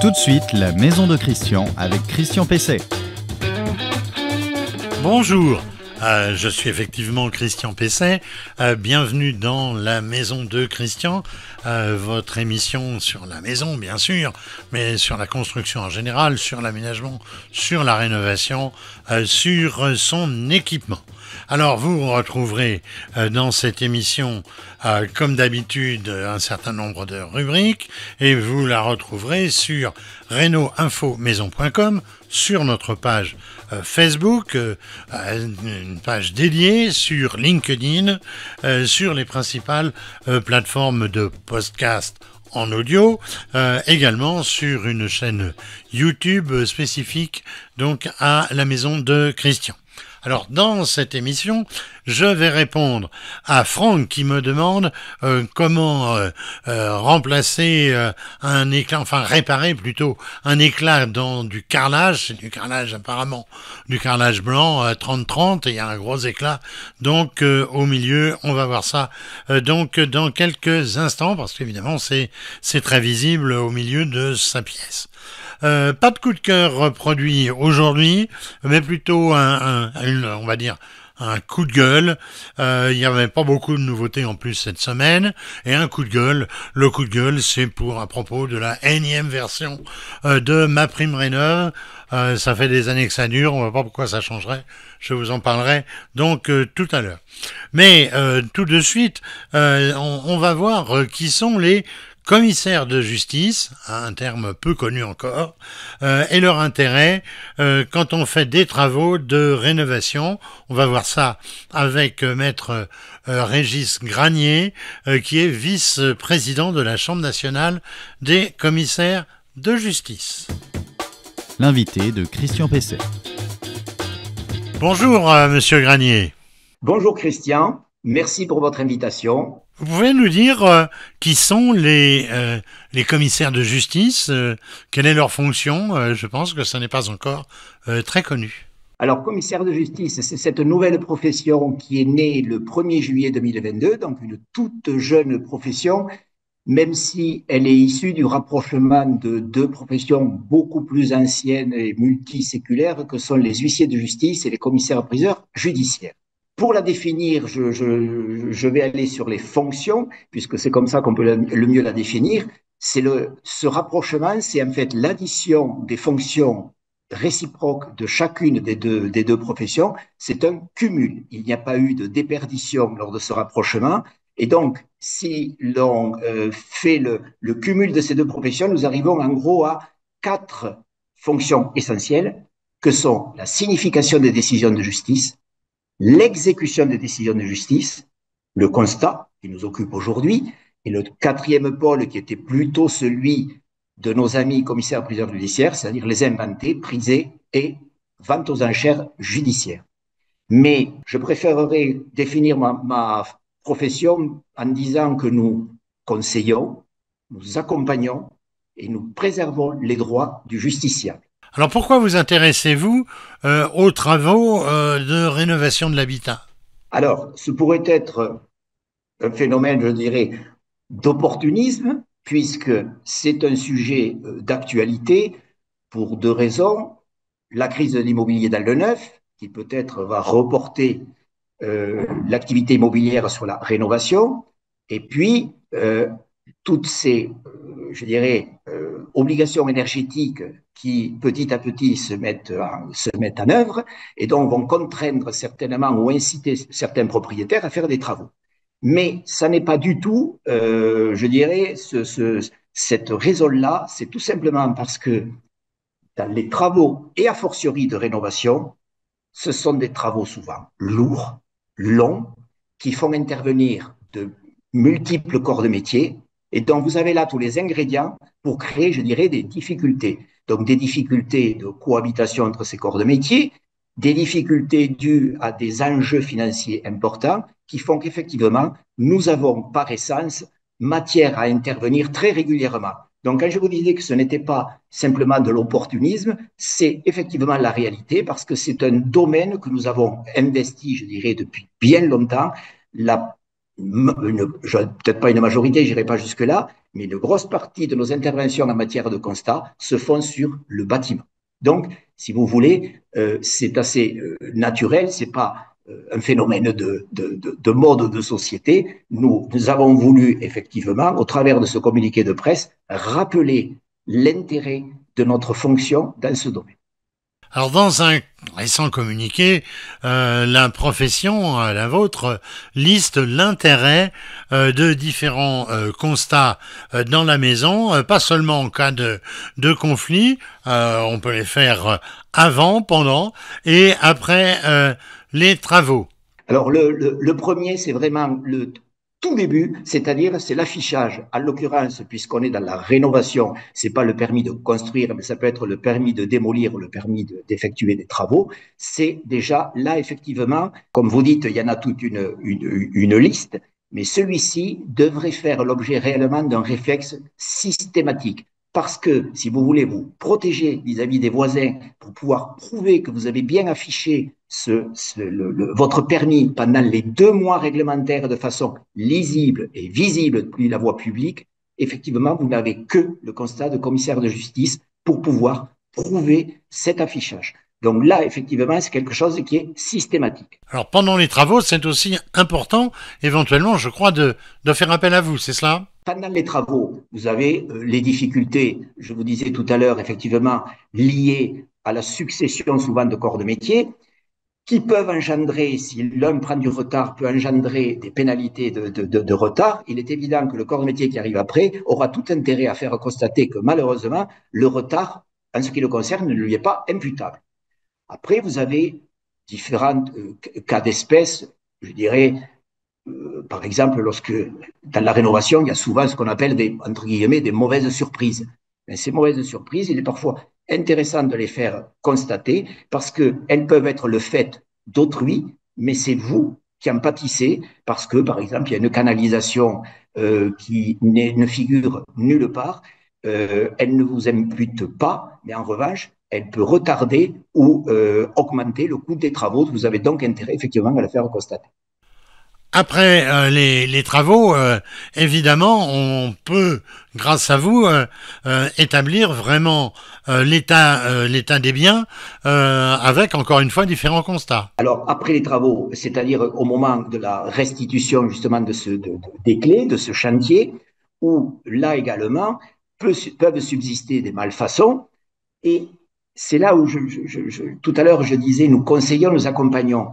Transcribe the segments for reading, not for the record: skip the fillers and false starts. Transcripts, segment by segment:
Tout de suite, la maison de Christian avec Christian Pesset. Bonjour, je suis effectivement Christian Pesset. Bienvenue dans la maison de Christian, votre émission sur la maison bien sûr, mais sur la construction en général, sur l'aménagement, sur la rénovation, sur son équipement. Alors vous retrouverez dans cette émission, comme d'habitude, un certain nombre de rubriques et vous la retrouverez sur reno-info-maison.com, sur notre page Facebook, une page dédiée, sur LinkedIn, sur les principales plateformes de podcast en audio, également sur une chaîne YouTube spécifique donc à la maison de Christian. Alors, dans cette émission, je vais répondre à Franck qui me demande comment remplacer un éclat, enfin réparer plutôt un éclat dans du carrelage. C'est du carrelage apparemment, du carrelage blanc 30-30 et il y a un gros éclat. Donc, au milieu, on va voir ça donc dans quelques instants parce qu'évidemment, c'est très visible au milieu de sa pièce. Pas de coup de cœur produit aujourd'hui, mais plutôt on va dire un coup de gueule. Il n'y avait pas beaucoup de nouveautés en plus cette semaine, et un coup de gueule. Le coup de gueule, c'est à propos de la énième version de MaPrimeRénov'. Ça fait des années que ça dure, on ne voit pas pourquoi ça changerait. Je vous en parlerai donc tout à l'heure. Mais tout de suite, on va voir qui sont les commissaires de justice, un terme peu connu encore, et leur intérêt quand on fait des travaux de rénovation. On va voir ça avec maître Régis Granier, qui est vice-président de la Chambre nationale des commissaires de justice. L'invité de Christian Pesset. Bonjour monsieur Granier. Bonjour Christian, merci pour votre invitation. Vous pouvez nous dire qui sont les commissaires de justice, quelle est leur fonction? Je pense que ça n'est pas encore très connu. Alors, commissaire de justice, c'est cette nouvelle profession qui est née le 1er juillet 2022, donc une toute jeune profession, même si elle est issue du rapprochement de deux professions beaucoup plus anciennes et multiséculaires que sont les huissiers de justice et les commissaires-priseurs judiciaires. Pour la définir, je vais aller sur les fonctions, puisque c'est comme ça qu'on peut le mieux la définir. Ce rapprochement, c'est en fait l'addition des fonctions réciproques de chacune des deux professions. C'est un cumul. Il n'y a pas eu de déperdition lors de ce rapprochement. Et donc, si l'on fait le cumul de ces deux professions, nous arrivons en gros à 4 fonctions essentielles, que sont la signification des décisions de justice, l'exécution des décisions de justice, le constat qui nous occupe aujourd'hui, et le 4e pôle qui était plutôt celui de nos amis commissaires-priseurs judiciaires, c'est-à-dire les inventés, prisés et vente aux enchères judiciaires. Mais je préférerais définir ma profession en disant que nous conseillons, nous accompagnons et nous préservons les droits du justiciable. Alors pourquoi vous intéressez-vous aux travaux de rénovation de l'habitat? Alors, ce pourrait être un phénomène, je dirais, d'opportunisme, puisque c'est un sujet d'actualité pour 2 raisons. La crise de l'immobilier dans le neuf, qui peut-être va reporter l'activité immobilière sur la rénovation, et puis toutes ces, je dirais, obligations énergétiques qui petit à petit se mettent en œuvre et donc vont contraindre certainement ou inciter certains propriétaires à faire des travaux. Mais ça n'est pas du tout, je dirais, cette raison-là, c'est tout simplement parce que dans les travaux, et a fortiori de rénovation, ce sont des travaux souvent lourds, longs, qui font intervenir de multiples corps de métier, et donc vous avez là tous les ingrédients pour créer, je dirais, des difficultés. Donc des difficultés de cohabitation entre ces corps de métier, des difficultés dues à des enjeux financiers importants qui font qu'effectivement, nous avons par essence matière à intervenir très régulièrement. Donc, quand je vous disais que ce n'était pas simplement de l'opportunisme, c'est effectivement la réalité parce que c'est un domaine que nous avons investi, je dirais, depuis bien longtemps. La peut-être pas une majorité, j'irai pas jusque-là, mais une grosse partie de nos interventions en matière de constat se font sur le bâtiment. Donc, si vous voulez, c'est assez naturel, c'est pas un phénomène de mode de société. Nous avons voulu effectivement, au travers de ce communiqué de presse, rappeler l'intérêt de notre fonction dans ce domaine. Alors, dans un récent communiqué, la profession, la vôtre, liste l'intérêt de différents constats dans la maison, pas seulement en cas de conflit, on peut les faire avant, pendant et après les travaux. Alors, le premier, c'est vraiment le tout début, c'est-à-dire c'est l'affichage. En l'occurrence, puisqu'on est dans la rénovation, c'est pas le permis de construire, mais ça peut être le permis de démolir ou le permis d'effectuer des travaux. C'est déjà là, effectivement, comme vous dites, il y en a toute une liste, mais celui-ci devrait faire l'objet réellement d'un réflexe systématique. Parce que si vous voulez vous protéger vis-à-vis des voisins pour pouvoir prouver que vous avez bien affiché votre permis pendant les 2 mois réglementaires de façon lisible et visible depuis la voie publique, effectivement, vous n'avez que le constat de commissaire de justice pour pouvoir prouver cet affichage. Donc là, effectivement, c'est quelque chose qui est systématique. Alors, pendant les travaux, c'est aussi important, éventuellement, je crois, de faire appel à vous, c'est cela ? Pendant les travaux, vous avez les difficultés, je vous disais tout à l'heure, effectivement, liées à la succession souvent de corps de métier, qui peuvent engendrer, si l'un prend du retard, peut engendrer des pénalités de retard. Il est évident que le corps de métier qui arrive après aura tout intérêt à faire constater que malheureusement, le retard, en ce qui le concerne, ne lui est pas imputable. Après, vous avez différents cas d'espèces, je dirais, par exemple, lorsque dans la rénovation, il y a souvent ce qu'on appelle entre guillemets, des mauvaises surprises. Mais ces mauvaises surprises, il est parfois intéressant de les faire constater parce qu'elles peuvent être le fait d'autrui, mais c'est vous qui en pâtissez parce que, par exemple, il y a une canalisation qui ne figure nulle part. Elle ne vous impute pas, mais en revanche, elle peut retarder ou augmenter le coût des travaux. Vous avez donc intérêt, effectivement, à le faire constater. Après les travaux, évidemment, on peut, grâce à vous, établir vraiment l'état des biens avec, encore une fois, différents constats. Alors, après les travaux, c'est-à-dire au moment de la restitution justement des clés de ce chantier, où là également peuvent subsister des malfaçons, et c'est là où tout à l'heure je disais, nous conseillons, nous accompagnons.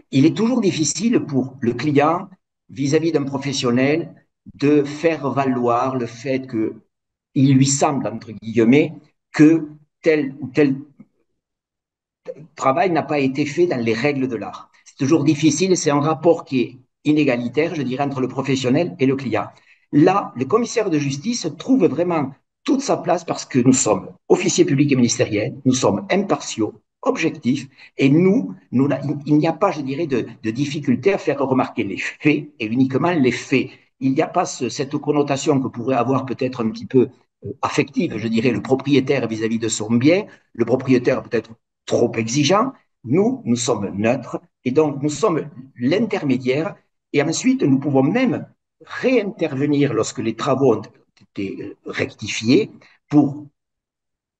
Il est toujours difficile pour le client, vis-à-vis d'un professionnel, de faire valoir le fait qu'il lui semble, entre guillemets, que tel ou tel travail n'a pas été fait dans les règles de l'art. C'est toujours difficile, c'est un rapport qui est inégalitaire, je dirais, entre le professionnel et le client. Là, le commissaire de justice trouve vraiment toute sa place parce que nous sommes officiers publics et ministériels, nous sommes impartiaux, objectifs, et il n'y a pas, je dirais, de difficulté à faire remarquer les faits et uniquement les faits. Il n'y a pas cette connotation que pourrait avoir peut-être un petit peu affective, je dirais, le propriétaire vis-à-vis de son bien, le propriétaire peut-être trop exigeant. Nous sommes neutres et donc nous sommes l'intermédiaire et ensuite nous pouvons même réintervenir lorsque les travaux ont été rectifiés pour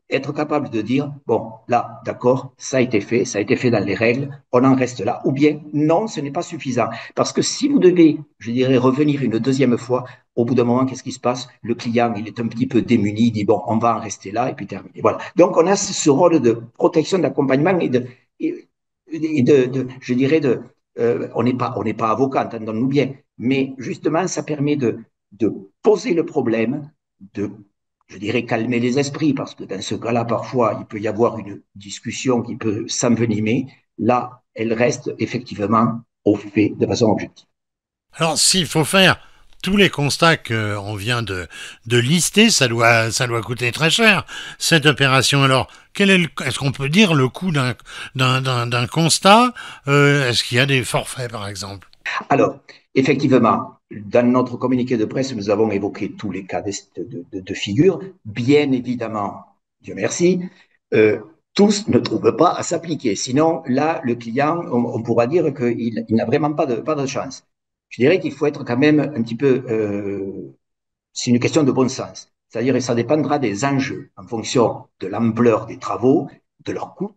être capable de dire, bon, là, d'accord, ça a été fait dans les règles, on en reste là. Ou bien, non, ce n'est pas suffisant. Parce que si vous devez, je dirais, revenir une deuxième fois, au bout d'un moment, qu'est-ce qui se passe? Le client, il est un petit peu démuni, il dit, bon, on va en rester là, et puis terminer. Voilà. Donc, on a ce rôle de protection, d'accompagnement je dirais, on n'est pas avocat, entendons-nous bien, mais justement, ça permet de poser le problème, de je dirais, calmer les esprits, parce que dans ce cas-là, parfois, il peut y avoir une discussion qui peut s'envenimer. Là, elle reste effectivement au fait de façon objective. Alors, s'il faut faire tous les constats qu'on vient de lister, ça doit coûter très cher, cette opération. Alors, est-ce qu'on peut dire le coût d'un constat? Est-ce qu'il y a des forfaits, par exemple? Alors, effectivement, dans notre communiqué de presse, nous avons évoqué tous les cas de figure. Bien évidemment, Dieu merci, tous ne trouvent pas à s'appliquer. Sinon, là, le client, on pourra dire qu'il n'a vraiment pas de chance. je dirais qu'il faut être quand même un petit peu, c'est une question de bon sens. C'est-à-dire que ça dépendra des enjeux en fonction de l'ampleur des travaux, de leur coût,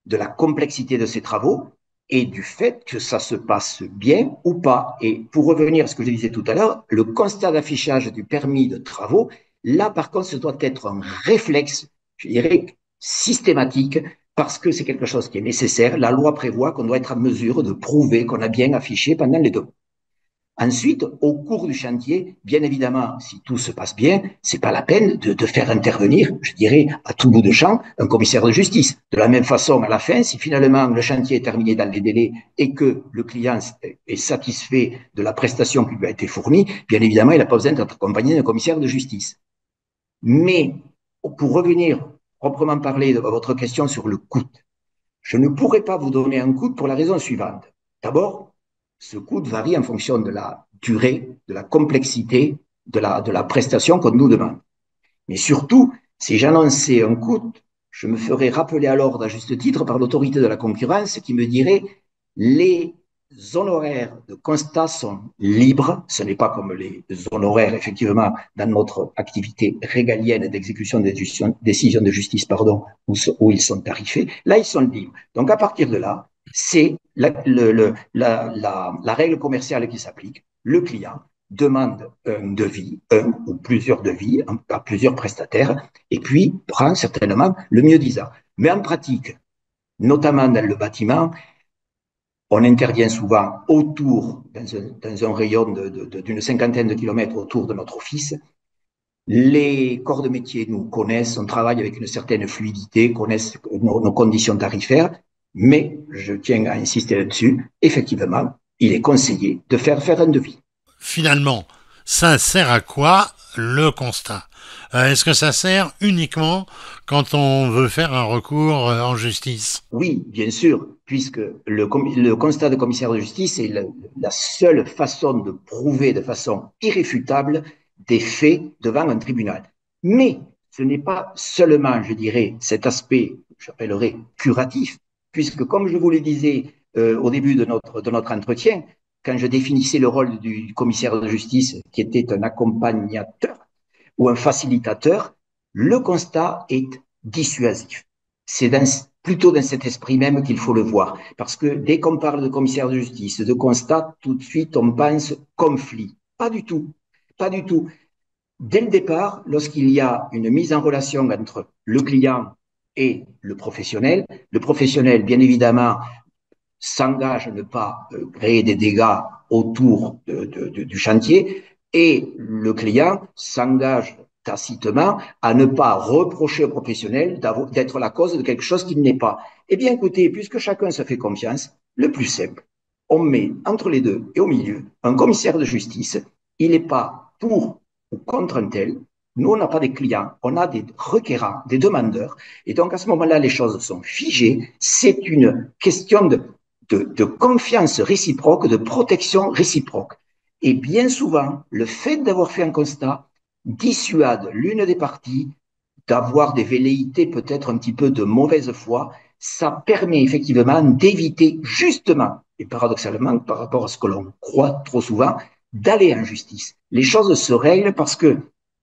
de la complexité de ces travaux et du fait que ça se passe bien ou pas. Et pour revenir à ce que je disais tout à l'heure, le constat d'affichage du permis de travaux, là par contre, ce doit être un réflexe, je dirais, systématique, parce que c'est quelque chose qui est nécessaire. La loi prévoit qu'on doit être en mesure de prouver qu'on a bien affiché pendant les 2 mois. Ensuite, au cours du chantier, bien évidemment, si tout se passe bien, c'est pas la peine de faire intervenir, je dirais, à tout bout de champ, un commissaire de justice. De la même façon, à la fin, si finalement le chantier est terminé dans les délais et que le client est satisfait de la prestation qui lui a été fournie, bien évidemment, il n'a pas besoin d'être accompagné d'un commissaire de justice. Mais pour revenir proprement parler de votre question sur le coût, je ne pourrais pas vous donner un coût pour la raison suivante. D'abord, ce coût varie en fonction de la durée, de la complexité de la prestation qu'on nous demande. Mais surtout, si j'annonçais un coût, je me ferais rappeler à l'ordre à juste titre par l'autorité de la concurrence qui me dirait les honoraires de constat sont libres. Ce n'est pas comme les honoraires, effectivement, dans notre activité régalienne d'exécution des décisions de justice, pardon, où ils sont tarifés. Là, ils sont libres. Donc, à partir de là, c'est la règle commerciale qui s'applique. Le client demande un devis, un ou plusieurs devis à plusieurs prestataires, et puis prend certainement le mieux disant. Mais en pratique, notamment dans le bâtiment, on intervient souvent autour, dans un rayon d'une cinquantaine de kilomètres autour de notre office. Les corps de métier nous connaissent, on travaille avec une certaine fluidité, connaissent nos conditions tarifaires, mais je tiens à insister là-dessus, effectivement, il est conseillé de faire un devis. Finalement, ça sert à quoi le constat? Est-ce que ça sert uniquement quand on veut faire un recours en justice? Oui, bien sûr, puisque le constat de commissaire de justice est la seule façon de prouver de façon irréfutable des faits devant un tribunal. Mais ce n'est pas seulement, je dirais, cet aspect, j'appellerais curatif, puisque comme je vous le disais au début de notre entretien, quand je définissais le rôle du commissaire de justice, qui était un accompagnateur ou un facilitateur, le constat est dissuasif. C'est plutôt dans cet esprit même qu'il faut le voir. Parce que dès qu'on parle de commissaire de justice, de constat, tout de suite on pense conflit. Pas du tout. Pas du tout. Dès le départ, lorsqu'il y a une mise en relation entre le client et le professionnel, bien évidemment, s'engage à ne pas créer des dégâts autour du chantier et le client s'engage tacitement à ne pas reprocher au professionnel d'être la cause de quelque chose qui n'est pas. Eh bien, écoutez, puisque chacun se fait confiance, le plus simple, on met entre les deux et au milieu un commissaire de justice. Il n'est pas pour ou contre un tel. Nous, on n'a pas des clients, on a des requérants, des demandeurs. Et donc, à ce moment-là, les choses sont figées. C'est une question de confiance réciproque, de protection réciproque. Et bien souvent, le fait d'avoir fait un constat dissuade l'une des parties d'avoir des velléités peut-être un petit peu de mauvaise foi. Ça permet effectivement d'éviter justement, et paradoxalement, par rapport à ce que l'on croit trop souvent, d'aller en justice. Les choses se règlent parce que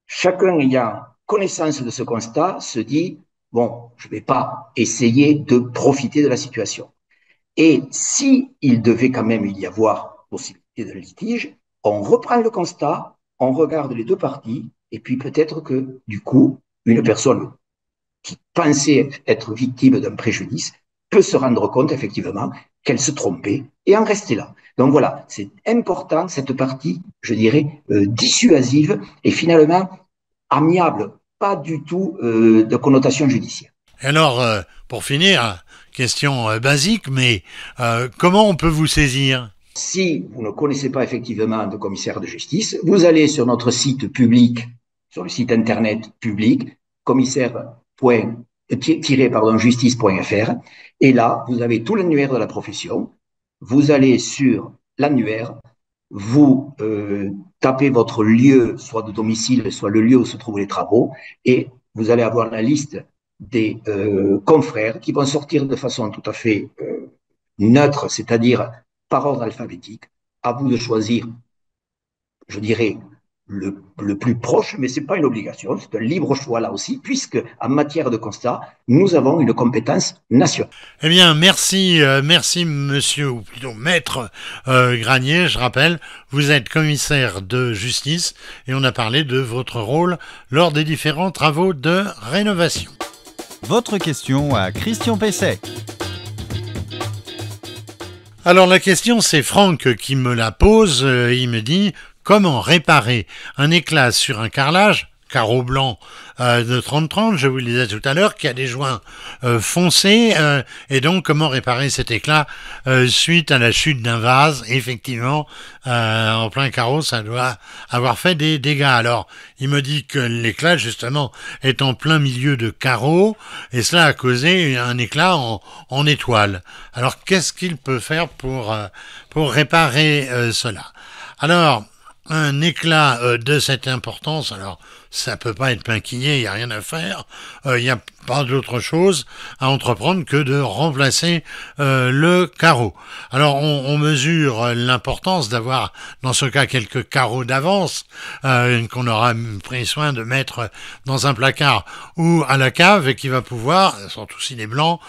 chacun ayant connaissance de ce constat se dit, bon, je ne vais pas essayer de profiter de la situation. Et si il devait quand même y avoir possibilité de litige, on reprend le constat, on regarde les deux parties, et puis peut-être que du coup, une personne qui pensait être victime d'un préjudice peut se rendre compte effectivement qu'elle se trompait et en rester là. Donc voilà, c'est important cette partie, je dirais, dissuasive et finalement amiable, pas du tout de connotation judiciaire. Et alors, pour finir, question basique, mais comment on peut vous saisir? Si vous ne connaissez pas effectivement de commissaire de justice, vous allez sur notre site public, sur le site internet public, commissaire-justice.fr, et là, vous avez tout l'annuaire de la profession. Vous allez sur l'annuaire, vous tapez votre lieu, soit de domicile, soit le lieu où se trouvent les travaux, et vous allez avoir la liste des confrères qui vont sortir de façon tout à fait neutre, c'est-à-dire par ordre alphabétique. à vous de choisir, je dirais, le plus proche, mais ce n'est pas une obligation, c'est un libre choix là aussi, puisque en matière de constat, nous avons une compétence nationale. Eh bien, merci, merci monsieur, ou plutôt maître Granier. Je rappelle, vous êtes commissaire de justice et on a parlé de votre rôle lors des différents travaux de rénovation. Votre question à Christian Pesset. Alors la question, c'est Franck qui me la pose. Il me dit, comment réparer un éclat sur un carrelage, carreau blanc de 30-30, je vous le disais tout à l'heure, qui a des joints foncés, et donc comment réparer cet éclat suite à la chute d'un vase. Effectivement, en plein carreau, ça doit avoir fait des dégâts. Alors, il me dit que l'éclat, justement, est en plein milieu de carreau, et cela a causé un éclat en étoile. Alors, qu'est-ce qu'il peut faire pour réparer cela? Alors, un éclat de cette importance, alors ça peut pas être pinquillé, il n'y a rien à faire, il n'y a pas d'autre chose à entreprendre que de remplacer le carreau. Alors on mesure l'importance d'avoir dans ce cas quelques carreaux d'avance qu'on aura pris soin de mettre dans un placard ou à la cave et qui va pouvoir, surtout si les blancs,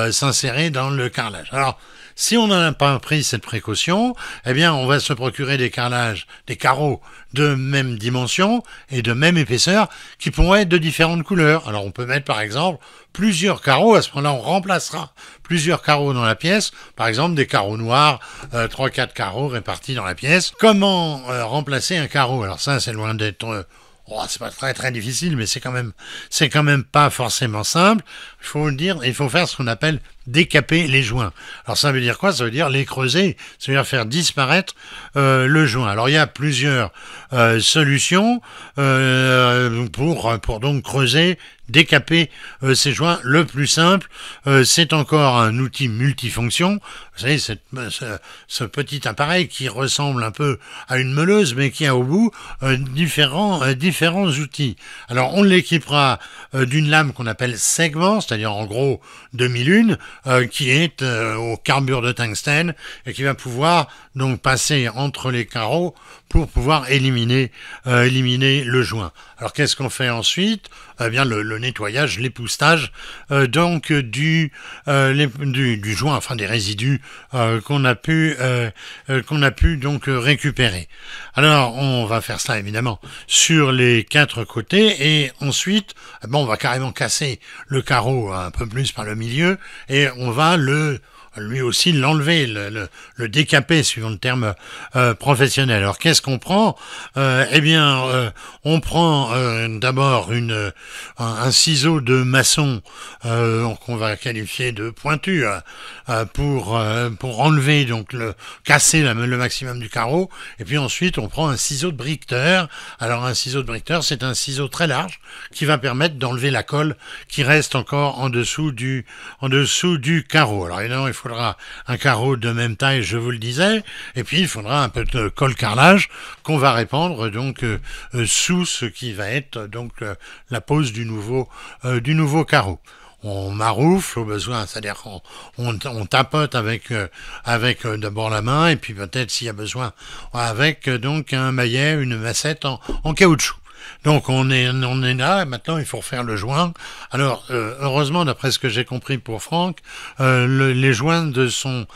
s'insérer dans le carrelage. Alors si on n'a pas pris cette précaution, eh bien, on va se procurer des carreaux de même dimension et de même épaisseur qui pourront être de différentes couleurs. Alors, on peut mettre, par exemple, plusieurs carreaux. À ce moment-là, on remplacera plusieurs carreaux dans la pièce. Par exemple, des carreaux noirs, 3-4 carreaux répartis dans la pièce. Comment remplacer un carreau? Alors ça, c'est loin d'être... c'est pas très très difficile, mais c'est quand même pas forcément simple. Il faut faire ce qu'on appelle décaper les joints. Alors ça veut dire quoi? Ça veut dire les creuser, ça veut dire faire disparaître le joint. Alors il y a plusieurs solutions pour donc creuser, décaper ces joints. Le plus simple, c'est encore un outil multifonction. Vous savez, ce petit appareil qui ressemble un peu à une meuleuse, mais qui a au bout différents outils. Alors on l'équipera d'une lame qu'on appelle segment, c'est-à-dire en gros 2001, qui est au carbure de tungstène et qui va pouvoir donc passer entre les carreaux pour pouvoir éliminer le joint. Alors qu'est-ce qu'on fait ensuite? Eh bien le nettoyage, l'époustage donc du joint, enfin des résidus qu'on a pu donc récupérer. Alors on va faire ça évidemment sur les 4 côtés et ensuite on va carrément casser le carreau un peu plus par le milieu et on va lui aussi l'enlever, le décaper suivant le terme professionnel. Alors qu'est-ce qu'on prend? On prend d'abord un ciseau de maçon qu'on va qualifier de pointu pour enlever donc casser le maximum du carreau. Et puis ensuite on prend un ciseau de briqueteur. Alors un ciseau de briqueteur, c'est un ciseau très large qui va permettre d'enlever la colle qui reste encore en dessous du carreau. Alors évidemment il faudra un carreau de même taille, je vous le disais, et puis il faudra un peu de colle carrelage qu'on va répandre donc sous ce qui va être donc la pose du nouveau carreau. On maroufle au besoin, c'est-à-dire on tapote avec d'abord la main et puis peut-être s'il y a besoin avec donc un maillet, une massette en caoutchouc. Donc on est là, maintenant il faut refaire le joint. Alors heureusement, d'après ce que j'ai compris pour Franck, les joints de son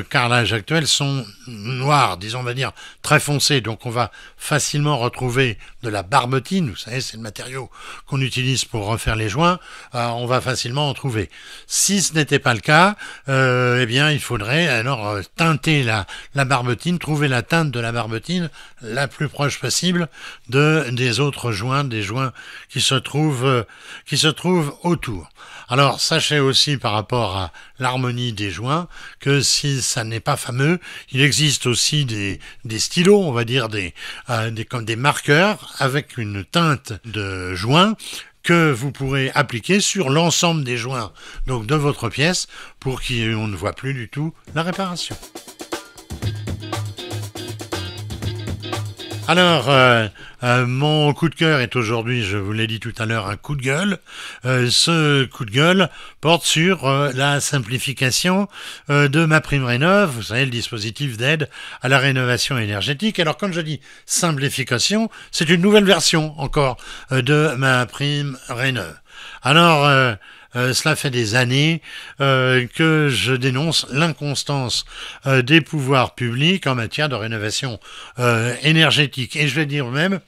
carrelage actuel sont noirs, disons on va dire très foncés, donc on va facilement retrouver de la barbotine, vous savez c'est le matériau qu'on utilise pour refaire les joints, on va facilement en trouver. Si ce n'était pas le cas, eh bien il faudrait alors teinter la barbotine, trouver la teinte de la barbotine la plus proche possible des autres joints, des joints qui se trouvent autour. Alors sachez aussi par rapport à l'harmonie des joints que si ça n'est pas fameux, il existe aussi des stylos, on va dire comme des marqueurs avec une teinte de joint que vous pourrez appliquer sur l'ensemble des joints donc de votre pièce pour qu'on ne voit plus du tout la réparation. Alors, mon coup de cœur est aujourd'hui, je vous l'ai dit tout à l'heure, un coup de gueule. Ce coup de gueule porte sur la simplification de MaPrimeRénov', vous savez, le dispositif d'aide à la rénovation énergétique. Alors, quand je dis simplification, c'est une nouvelle version encore de MaPrimeRénov'. Alors, cela fait des années que je dénonce l'inconstance des pouvoirs publics en matière de rénovation énergétique. Et je vais dire même,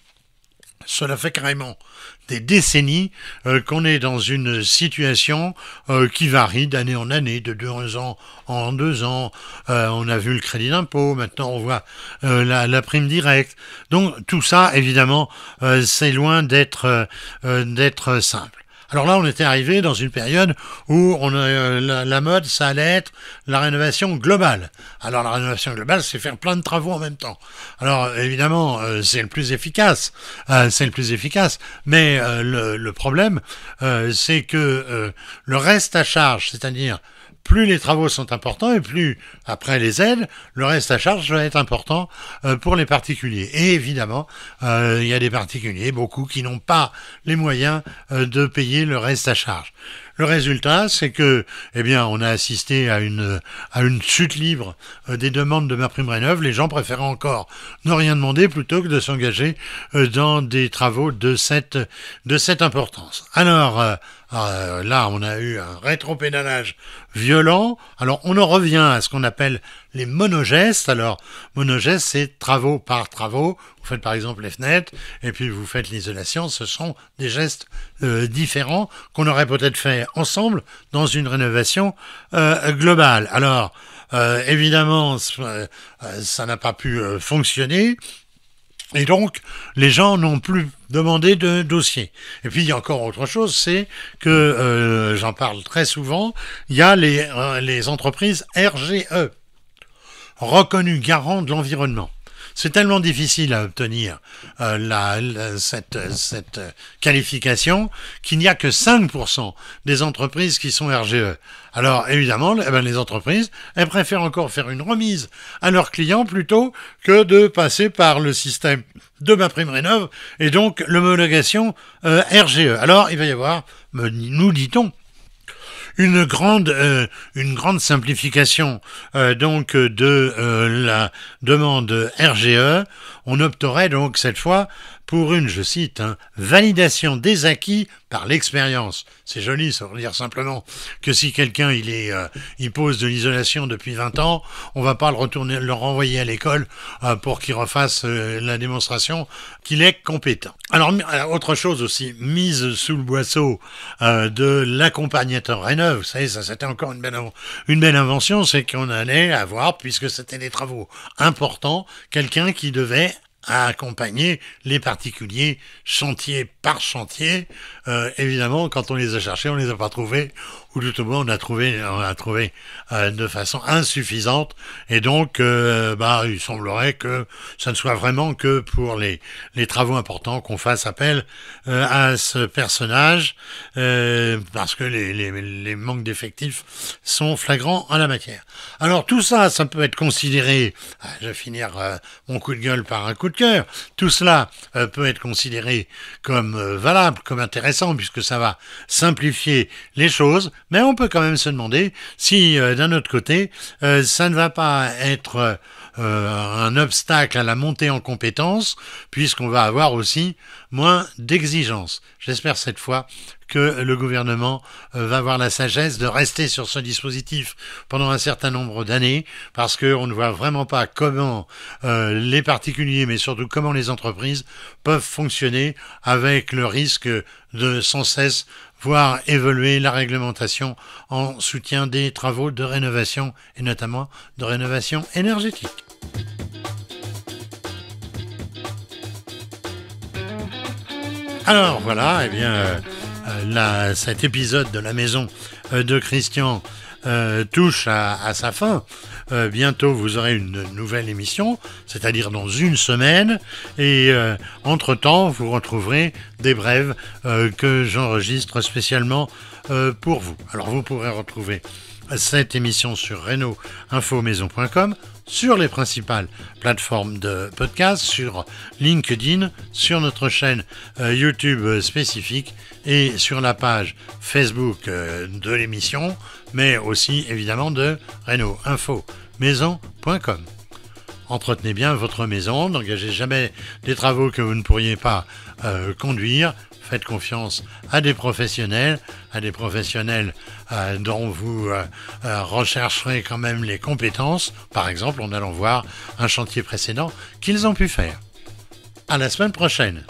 cela fait carrément des décennies qu'on est dans une situation qui varie d'année en année, de 2 ans en 2 ans. On a vu le crédit d'impôt, maintenant on voit la prime directe. Donc tout ça, évidemment, c'est loin d'être simple. Alors là, on était arrivé dans une période où la mode, ça allait être la rénovation globale. Alors la rénovation globale, c'est faire plein de travaux en même temps. Alors évidemment, c'est le plus efficace, mais le problème, c'est que le reste à charge, c'est-à-dire plus les travaux sont importants et plus, après les aides, le reste à charge va être important pour les particuliers. Et évidemment, il y a des particuliers, beaucoup, qui n'ont pas les moyens de payer le reste à charge. Le résultat, c'est que, on a assisté à une chute libre des demandes de MaPrimeRénov'. Les gens préfèrent encore ne rien demander plutôt que de s'engager dans des travaux de cette importance. Alors, là, on a eu un rétropédalage violent. Alors, on en revient à ce qu'on appelle les monogestes. Alors, monogestes, c'est travaux par travaux. Vous faites par exemple les fenêtres et puis vous faites l'isolation. Ce sont des gestes différents qu'on aurait peut-être fait ensemble dans une rénovation globale. Alors, évidemment, ça n'a pas pu fonctionner. Et donc, les gens n'ont plus demandé de dossier. Et puis, il y a encore autre chose, c'est que, j'en parle très souvent, il y a les entreprises RGE, reconnues garants de l'environnement. C'est tellement difficile à obtenir cette qualification qu'il n'y a que 5% des entreprises qui sont RGE. Alors évidemment, les entreprises, elles préfèrent encore faire une remise à leurs clients plutôt que de passer par le système de MaPrimeRénov' et donc l'homologation RGE. Alors il va y avoir, nous dit-on, une grande simplification de la demande RGE. On opterait donc cette fois pour une, je cite, validation des acquis par l'expérience. C'est joli, ça veut dire simplement que si quelqu'un il pose de l'isolation depuis 20 ans, on va pas le renvoyer à l'école pour qu'il refasse la démonstration qu'il est compétent. Alors, autre chose aussi, mise sous le boisseau de l'accompagnateur Rénov', vous savez, ça c'était encore une belle invention, c'est qu'on allait avoir, puisque c'était des travaux importants, quelqu'un qui devait à accompagner les particuliers chantier par chantier. Évidemment, quand on les a cherchés, on les a pas trouvés, ou tout au moins on a trouvé de façon insuffisante. Et donc, il semblerait que ça ne soit vraiment que pour les travaux importants qu'on fasse appel à ce personnage, parce que les manques d'effectifs sont flagrants en la matière. Alors tout ça, ça peut être considéré, je vais finir mon coup de gueule par un coup de cœur, tout cela peut être considéré comme valable, comme intéressant, puisque ça va simplifier les choses, mais on peut quand même se demander si, d'un autre côté, ça ne va pas être un obstacle à la montée en compétences, puisqu'on va avoir aussi moins d'exigences. J'espère cette fois que le gouvernement va avoir la sagesse de rester sur ce dispositif pendant un certain nombre d'années, parce qu'on ne voit vraiment pas comment les particuliers, mais surtout comment les entreprises peuvent fonctionner avec le risque de sans cesse voir évoluer la réglementation en soutien des travaux de rénovation, et notamment de rénovation énergétique. Alors voilà, cet épisode de la maison de Christian touche à sa fin. Bientôt vous aurez une nouvelle émission, c'est-à-dire dans une semaine, et entre-temps vous retrouverez des brèves que j'enregistre spécialement pour vous. Alors vous pourrez retrouver cette émission sur reno-info-maison.com, sur les principales plateformes de podcast, sur LinkedIn, sur notre chaîne YouTube spécifique et sur la page Facebook de l'émission, mais aussi évidemment de reno-info-maison.com. Entretenez bien votre maison, n'engagez jamais des travaux que vous ne pourriez pas conduire. Faites confiance à des professionnels dont vous rechercherez quand même les compétences, par exemple en allant voir un chantier précédent qu'ils ont pu faire. À la semaine prochaine.